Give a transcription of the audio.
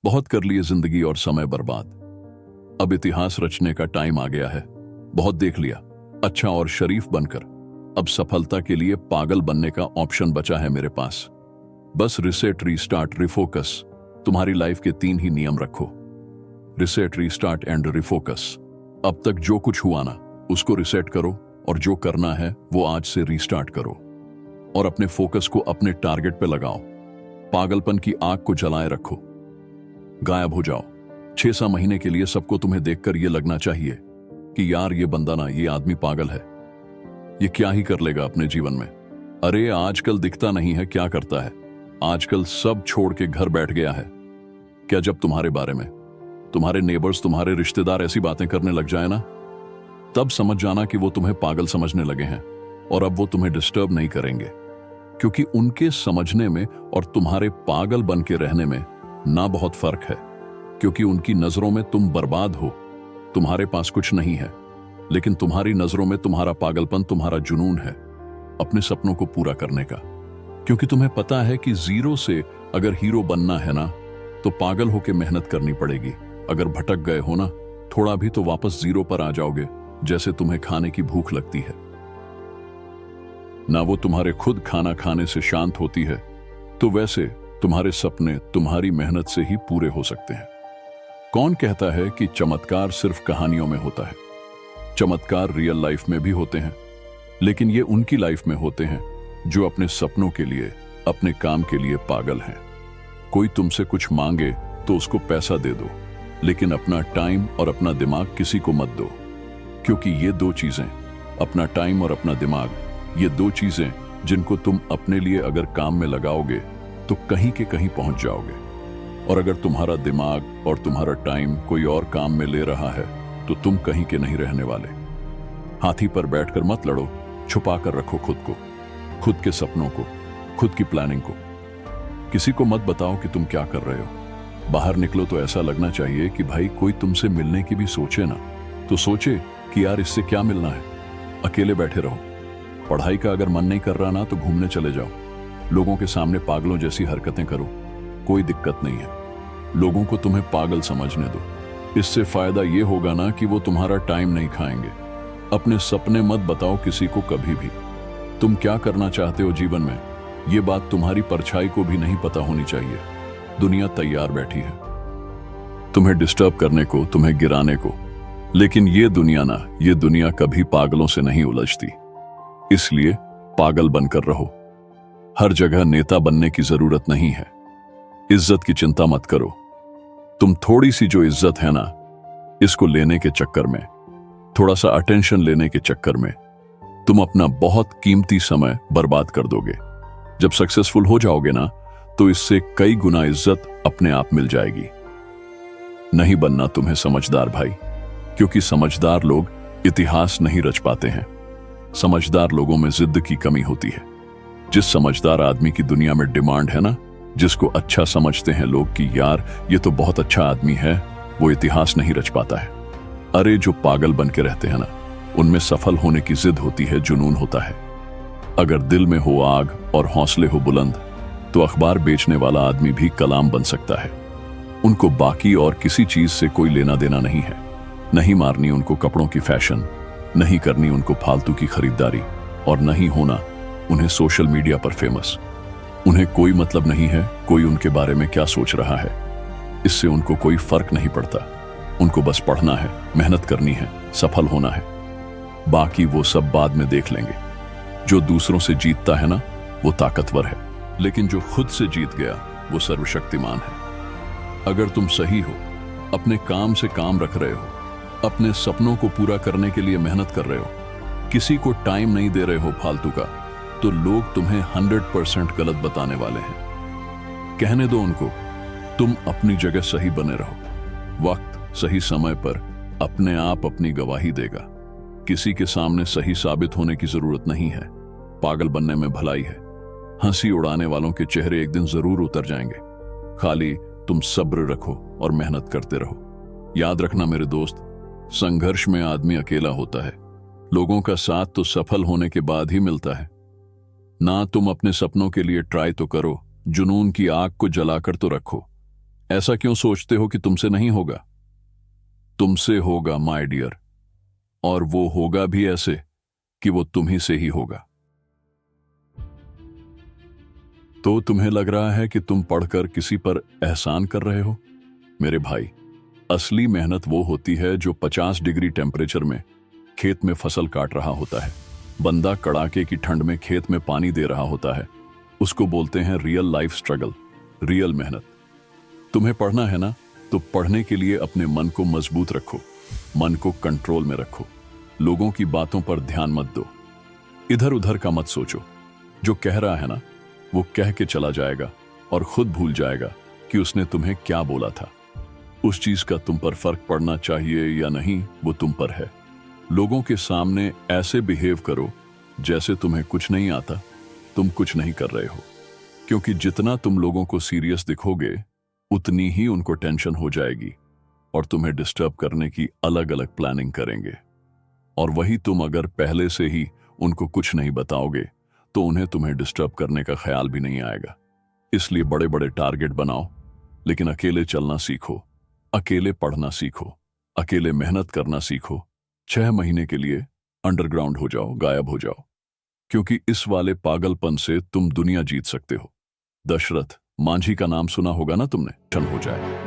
बहुत कर लिए जिंदगी और समय बर्बाद। अब इतिहास रचने का टाइम आ गया है। बहुत देख लिया, अच्छा और शरीफ बनकर। अब सफलता के लिए पागल बनने का ऑप्शन बचा है मेरे पास। बस रिसेट, रीस्टार्ट, रिफोकस। तुम्हारी लाइफ के 3 ही नियम रखो। Reset, restart and refocus. अब तक जो कुछ हुआ ना, उसको रिसेट करो और जो करना है वो आज से रीस्टार्ट करो और अपने फोकस को अपने टारगेट पे लगाओ। पागलपन की आग को जलाए रखो। गायब हो जाओ। 6-7 महीने के लिए सबको तुम्हें देखकर यह लगना चाहिए कि यार ये बंदा ना, ये आदमी पागल है। ये क्या ही कर लेगा अपने जीवन में। अरे आजकल दिखता नहीं है क्या करता है। आजकल सब छोड़ के घर बैठ गया है। क्या जब तुम्हारे बारे में तुम्हारे नेबर्स, तुम्हारे रिश्तेदार ऐसी बातें करने लग जाए ना, तब समझ जाना कि वो तुम्हें पागल समझने लगे हैं और अब वो तुम्हें डिस्टर्ब नहीं करेंगे, क्योंकि उनके समझने में और तुम्हारे पागल बन के रहने में ना बहुत फर्क है। क्योंकि उनकी नजरों में तुम बर्बाद हो, तुम्हारे पास कुछ नहीं है, लेकिन तुम्हारी नजरों में तुम्हारा पागलपन, तुम्हारा जुनून है अपने सपनों को पूरा करने का। क्योंकि तुम्हें पता है कि जीरो से अगर हीरो बनना है ना, तो पागल होकर मेहनत करनी पड़ेगी। अगर भटक गए हो ना थोड़ा भी, तो वापस जीरो पर आ जाओगे। जैसे तुम्हें खाने की भूख लगती है ना, वो तुम्हारे खुद खाना खाने से शांत होती है, तो वैसे तुम्हारे सपने तुम्हारी मेहनत से ही पूरे हो सकते हैं। कौन कहता है कि चमत्कार सिर्फ कहानियों में होता है? चमत्कार रियल लाइफ में भी होते हैं, लेकिन ये उनकी लाइफ में होते हैं जो अपने सपनों के लिए, अपने काम के लिए पागल हैं। कोई तुमसे कुछ मांगे तो उसको पैसा दे दो, लेकिन अपना टाइम और अपना दिमाग किसी को मत दो। क्योंकि ये 2 चीजें, अपना टाइम और अपना दिमाग, ये 2 चीजें जिनको तुम अपने लिए अगर काम में लगाओगे तो कहीं के कहीं पहुंच जाओगे। और अगर तुम्हारा दिमाग और तुम्हारा टाइम कोई और काम में ले रहा है तो तुम कहीं के नहीं रहने वाले। हाथी पर बैठकर मत लड़ो, छुपा कर रखो खुद को, खुद के सपनों को, खुद की प्लानिंग को। किसी को मत बताओ कि तुम क्या कर रहे हो। बाहर निकलो तो ऐसा लगना चाहिए कि भाई कोई तुमसे मिलने की भी सोचे ना, तो सोचे कि यार इससे क्या मिलना है। अकेले बैठे रहो। पढ़ाई का अगर मन नहीं कर रहा ना, तो घूमने चले जाओ। लोगों के सामने पागलों जैसी हरकतें करो, कोई दिक्कत नहीं है। लोगों को तुम्हें पागल समझने दो। इससे फायदा ये होगा ना कि वो तुम्हारा टाइम नहीं खाएंगे। अपने सपने मत बताओ किसी को कभी भी। तुम क्या करना चाहते हो जीवन में, ये बात तुम्हारी परछाई को भी नहीं पता होनी चाहिए। दुनिया तैयार बैठी है तुम्हें डिस्टर्ब करने को, तुम्हें गिराने को, लेकिन ये दुनिया ना, ये दुनिया कभी पागलों से नहीं उलझती। इसलिए पागल बनकर रहो। हर जगह नेता बनने की जरूरत नहीं है। इज्जत की चिंता मत करो। तुम थोड़ी सी जो इज्जत है ना, इसको लेने के चक्कर में, थोड़ा सा अटेंशन लेने के चक्कर में तुम अपना बहुत कीमती समय बर्बाद कर दोगे। जब सक्सेसफुल हो जाओगे ना, तो इससे कई गुना इज्जत अपने आप मिल जाएगी। नहीं बनना तुम्हें समझदार भाई, क्योंकि समझदार लोग इतिहास नहीं रच पाते हैं। समझदार लोगों में जिद की कमी होती है। जिस समझदार आदमी की दुनिया में डिमांड है ना, जिसको अच्छा समझते हैं लोग कि यार ये तो बहुत अच्छा आदमी है, वो इतिहास नहीं रच पाता है। अरे जो पागल बन के रहते हैं ना, उनमें सफल होने की जिद होती है, जुनून होता है। अगर दिल में हो आग और हौसले हो बुलंद, तो अखबार बेचने वाला आदमी भी कलाम बन सकता है। उनको बाकी और किसी चीज से कोई लेना देना नहीं है। नहीं मारनी उनको कपड़ों की फैशन, नहीं करनी उनको फालतू की खरीदारी, और नहीं होना उन्हें सोशल मीडिया पर फेमस। उन्हें कोई मतलब नहीं है कोई उनके बारे में क्या सोच रहा है। इससे उनको कोई फर्क नहीं पड़ता। उनको बस पढ़ना है, मेहनत करनी है, सफल होना है। बाकी वो सब बाद में देख लेंगे। जो दूसरों से जीतता है ना, वो ताकतवर है, लेकिन जो खुद से जीत गया वो सर्वशक्तिमान है। अगर तुम सही हो, अपने काम से काम रख रहे हो, अपने सपनों को पूरा करने के लिए मेहनत कर रहे हो, किसी को टाइम नहीं दे रहे हो फालतू का, तो लोग तुम्हें 100% गलत बताने वाले हैं। कहने दो उनको, तुम अपनी जगह सही बने रहो। वक्त सही समय पर अपने आप अपनी गवाही देगा। किसी के सामने सही साबित होने की जरूरत नहीं है। पागल बनने में भलाई है। हंसी उड़ाने वालों के चेहरे एक दिन जरूर उतर जाएंगे। खाली तुम सब्र रखो और मेहनत करते रहो। याद रखना मेरे दोस्त, संघर्ष में आदमी अकेला होता है। लोगों का साथ तो सफल होने के बाद ही मिलता है ना। तुम अपने सपनों के लिए ट्राई तो करो, जुनून की आग को जलाकर तो रखो। ऐसा क्यों सोचते हो कि तुमसे नहीं होगा? तुमसे होगा माय डियर, और वो होगा भी ऐसे कि वो तुम्ही से ही होगा। तो तुम्हें लग रहा है कि तुम पढ़कर किसी पर एहसान कर रहे हो? मेरे भाई, असली मेहनत वो होती है जो 50 डिग्री टेम्परेचर में खेत में फसल काट रहा होता है। बंदा कड़ाके की ठंड में खेत में पानी दे रहा होता है। उसको बोलते हैं रियल लाइफ स्ट्रगल, रियल मेहनत। तुम्हें पढ़ना है ना, तो पढ़ने के लिए अपने मन को मजबूत रखो, मन को कंट्रोल में रखो। लोगों की बातों पर ध्यान मत दो, इधर उधर का मत सोचो। जो कह रहा है ना, वो कह के चला जाएगा और खुद भूल जाएगा कि उसने तुम्हें क्या बोला था। उस चीज का तुम पर फर्क पड़ना चाहिए या नहीं, वो तुम पर है। लोगों के सामने ऐसे बिहेव करो जैसे तुम्हें कुछ नहीं आता, तुम कुछ नहीं कर रहे हो। क्योंकि जितना तुम लोगों को सीरियस दिखोगे, उतनी ही उनको टेंशन हो जाएगी और तुम्हें डिस्टर्ब करने की अलग अलग प्लानिंग करेंगे। और वही तुम अगर पहले से ही उनको कुछ नहीं बताओगे, तो उन्हें तुम्हें डिस्टर्ब करने का ख्याल भी नहीं आएगा। इसलिए बड़े बड़े टारगेट बनाओ, लेकिन अकेले चलना सीखो, अकेले पढ़ना सीखो, अकेले मेहनत करना सीखो। 6 महीने के लिए अंडरग्राउंड हो जाओ, गायब हो जाओ। क्योंकि इस वाले पागलपन से तुम दुनिया जीत सकते हो। दशरथ मांझी का नाम सुना होगा ना तुमने? टन हो जाए।